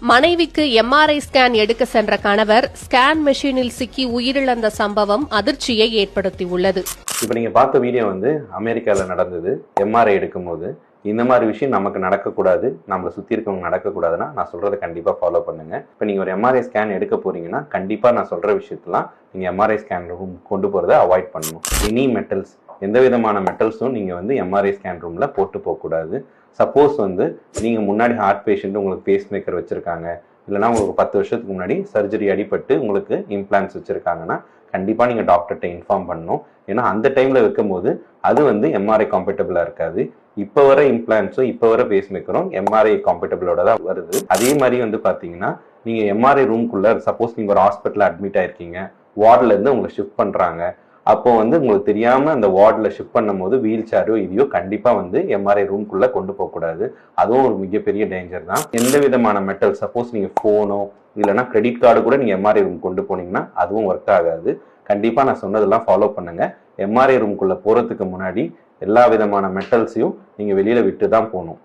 மனைவிக்கு MRI scan எடுக்க சென்ற கணவர் ஸ்கேன் மெஷினில் சிக்கி உயிரிழந்த சம்பவம் அதிர்ச்சியை ஏற்படுத்தியுள்ளது. இப்போ நீங்க பார்த்த வீடியோ அமெரிக்கால நடந்தது. எம்ஆர்ஐ எடுக்கும் போது இந்த மாதிரி விஷயம் நமக்கு நடக்கக்கூடாது, நம்மளை சுற்றி இருக்கவங்க நடக்கக்கூடாதுன்னா நான் சொல்றதை கண்டிப்பாக ஃபாலோ பண்ணுங்க. இப்போ நீங்கள் ஒரு எம்ஆர்ஐ ஸ்கேன் எடுக்க போறீங்கன்னா கண்டிப்பாக நான் சொல்ற விஷயத்தெல்லாம் நீங்கள் எம்ஆர்ஐ ஸ்கேன் ரூம் கொண்டு போகிறத அவாய்ட் பண்ணணும். எனி மெட்டல்ஸ், எந்த விதமான மெட்டல்ஸும் நீங்கள் எம்ஆர்ஐ ஸ்கேன் ரூம்ல போட்டு போகக்கூடாது. சப்போஸ் நீங்கள் முன்னாடி ஹார்ட் பேஷண்ட், உங்களுக்கு பேஸ் மேக்கர் வச்சிருக்காங்க, இல்லைனா உங்களுக்கு 10 வருஷத்துக்கு முன்னாடி சர்ஜரி அடிபட்டு உங்களுக்கு இம்ப்ளான்ஸ் வச்சிருக்காங்கன்னா கண்டிப்பாக நீங்கள் டாக்டர்கிட்ட இன்ஃபார்ம் பண்ணணும். ஏன்னா அந்த டைமில் வைக்கும் போது அது எம்ஆர்ஐ காம்பேட்டபிளாக இருக்காது. இப்போ வர இம்ப்ளான்ஸும் இப்போ வர பேஸ் மேக்கரும் எம்ஆர்ஐ காம்பேட்டபிளோட தான் வருது. அதே மாதிரி பார்த்தீங்கன்னா நீங்கள் எம்ஆர்ஐ ரூம்குள்ள சப்போஸ் நீங்கள் ஒரு ஹாஸ்பிட்டலில் அட்மிட் ஆயிருக்கீங்க, வார்டில் இருந்து உங்களை ஷிஃப்ட் பண்ணுறாங்க. அப்போ உங்களுக்கு தெரியாமல் அந்த வார்டில் ஷிஃப்ட் பண்ணும் போது வீல் சேரோ இதையோ கண்டிப்பாக எம்ஆர்ஐ ரூம்குள்ளே கொண்டு போகக்கூடாது. அதுவும் ஒரு மிகப்பெரிய டேஞ்சர் தான். எந்த விதமான மெட்டல், சப்போஸ் நீங்கள் ஃபோனோ இல்லைனா கிரெடிட் கார்டு கூட நீங்கள் எம்ஆர்ஐ ரூம் கொண்டு போனீங்கன்னா அதுவும் ஒர்க் ஆகாது. கண்டிப்பாக நான் சொன்னதெல்லாம் ஃபாலோ பண்ணுங்க. எம்ஆர்ஐ ரூம்குள்ளே போகிறதுக்கு முன்னாடி எல்லா விதமான மெட்டல்ஸையும் நீங்கள் வெளியில் விட்டு தான் போகணும்.